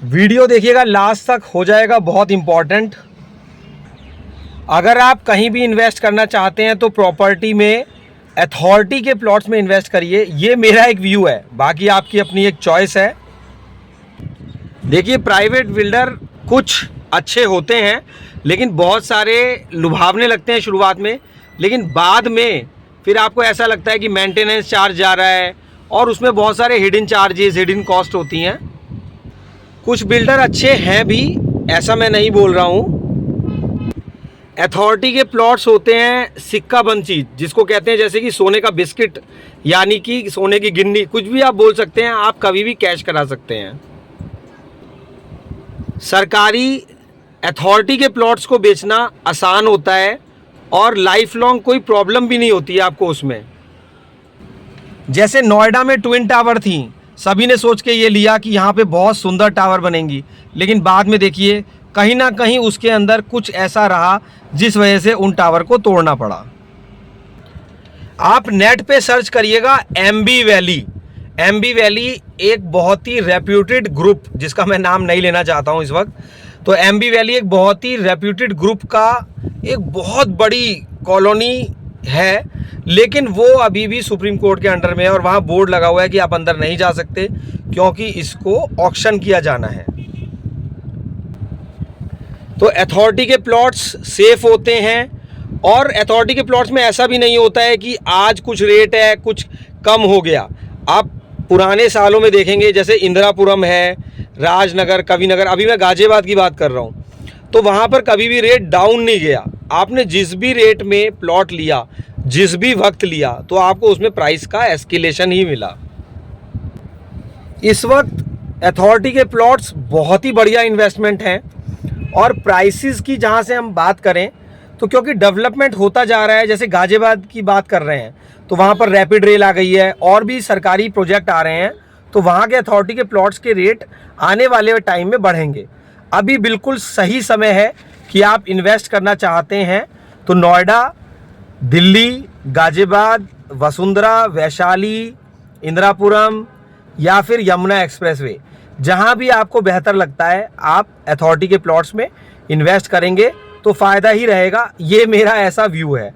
Video देखिएगा last तक, हो जाएगा बहुत इम्पॉर्टेंट। अगर आप कहीं भी इन्वेस्ट करना चाहते हैं तो प्रॉपर्टी में अथॉरिटी के प्लॉट्स में इन्वेस्ट करिए। ये मेरा एक व्यू है, बाकी आपकी अपनी एक चॉइस है। देखिए, प्राइवेट बिल्डर कुछ अच्छे होते हैं लेकिन बहुत सारे लुभावने लगते हैं शुरुआत में, लेकिन बाद में फिर आपको ऐसा लगता है कि मेंटेनेंस चार्ज जा रहा है और उसमें बहुत सारे हिडन चार्जेस, हिडन कॉस्ट होती हैं। कुछ बिल्डर अच्छे हैं भी, ऐसा मैं नहीं बोल रहा हूँ। अथॉरिटी के प्लॉट्स होते हैं सिक्का बंद चीज़, जिसको कहते हैं जैसे कि सोने का बिस्किट, यानी कि सोने की गिन्नी, कुछ भी आप बोल सकते हैं। आप कभी भी कैश करा सकते हैं। सरकारी अथॉरिटी के प्लॉट्स को बेचना आसान होता है और लाइफ लॉन्ग कोई प्रॉब्लम भी नहीं होती है आपको उसमें। जैसे नोएडा में ट्विन टावर थी, सभी ने सोच के ये लिया कि यहाँ पे बहुत सुंदर टावर बनेंगी, लेकिन बाद में देखिए कहीं ना कहीं उसके अंदर कुछ ऐसा रहा जिस वजह से उन टावर को तोड़ना पड़ा। आप नेट पे सर्च करिएगा एमबी वैली। एमबी वैली एक बहुत ही रेप्यूटेड ग्रुप, जिसका मैं नाम नहीं लेना चाहता हूँ इस वक्त, तो एमबी वैली एक बहुत ही रेप्यूटेड ग्रुप का एक बहुत बड़ी कॉलोनी है, लेकिन वो अभी भी सुप्रीम कोर्ट के अंडर में है और वहाँ बोर्ड लगा हुआ है कि आप अंदर नहीं जा सकते क्योंकि इसको ऑक्शन किया जाना है। तो अथॉरिटी के प्लॉट्स सेफ होते हैं और अथॉरिटी के प्लॉट्स में ऐसा भी नहीं होता है कि आज कुछ रेट है कुछ कम हो गया। आप पुराने सालों में देखेंगे, जैसे इंदिरापुरम है, राजनगर, कविनगर, अभी मैं गाजियाबाद की बात कर रहा हूँ, तो वहाँ पर कभी भी रेट डाउन नहीं गया। आपने जिस भी रेट में प्लॉट लिया, जिस भी वक्त लिया, तो आपको उसमें प्राइस का एस्केलेशन ही मिला। इस वक्त अथॉरिटी के प्लॉट्स बहुत ही बढ़िया इन्वेस्टमेंट हैं। और प्राइसेस की जहाँ से हम बात करें तो क्योंकि डेवलपमेंट होता जा रहा है, जैसे गाजियाबाद की बात कर रहे हैं तो वहाँ पर रैपिड रेल आ गई है और भी सरकारी प्रोजेक्ट आ रहे हैं, तो वहाँ के अथॉरिटी के प्लॉट्स के रेट आने वाले टाइम में बढ़ेंगे। अभी बिल्कुल सही समय है कि आप इन्वेस्ट करना चाहते हैं तो नोएडा, दिल्ली, गाजियाबाद, वसुंधरा, वैशाली, इंदिरापुरम या फिर यमुना एक्सप्रेसवे, जहां भी आपको बेहतर लगता है आप अथॉरिटी के प्लॉट्स में इन्वेस्ट करेंगे तो फ़ायदा ही रहेगा। ये मेरा ऐसा व्यू है।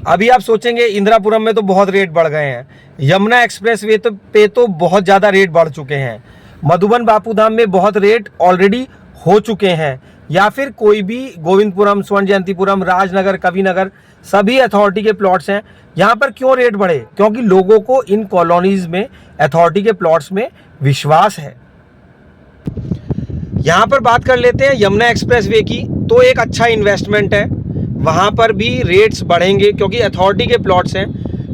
अभी आप सोचेंगे इंदिरापुरम में तो बहुत रेट बढ़ गए हैं, यमुना एक्सप्रेसवे पे तो बहुत ज़्यादा रेट बढ़ चुके हैं, मधुबन बापूधाम में बहुत रेट ऑलरेडी हो चुके हैं, या फिर कोई भी गोविंदपुरम, स्वर्ण जयंतीपुरम, राजनगर, कविनगर, सभी अथॉरिटी के प्लॉट्स हैं। यहाँ पर क्यों रेट बढ़े? क्योंकि लोगों को इन कॉलोनीज़ में अथॉरिटी के प्लॉट्स में विश्वास है। यहाँ पर बात कर लेते हैं यमुना एक्सप्रेसवे की, तो एक अच्छा इन्वेस्टमेंट है। वहाँ पर भी रेट्स बढ़ेंगे क्योंकि अथॉरिटी के प्लॉट्स हैं,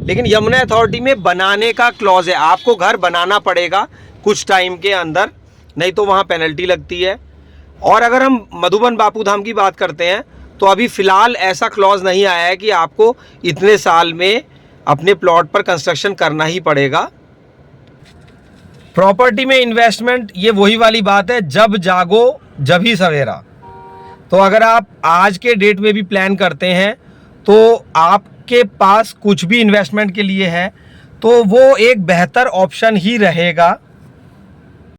लेकिन यमुना अथॉरिटी में बनाने का क्लॉज है, आपको घर बनाना पड़ेगा कुछ टाइम के अंदर, नहीं तो वहाँ पेनल्टी लगती है। और अगर हम मधुबन बापूधाम की बात करते हैं तो अभी फ़िलहाल ऐसा क्लॉज नहीं आया है कि आपको इतने साल में अपने प्लॉट पर कंस्ट्रक्शन करना ही पड़ेगा। प्रॉपर्टी में इन्वेस्टमेंट ये वही वाली बात है, जब जागो जब ही सवेरा। तो अगर आप आज के डेट में भी प्लान करते हैं तो आपके पास कुछ भी इन्वेस्टमेंट के लिए है तो वो एक बेहतर ऑप्शन ही रहेगा।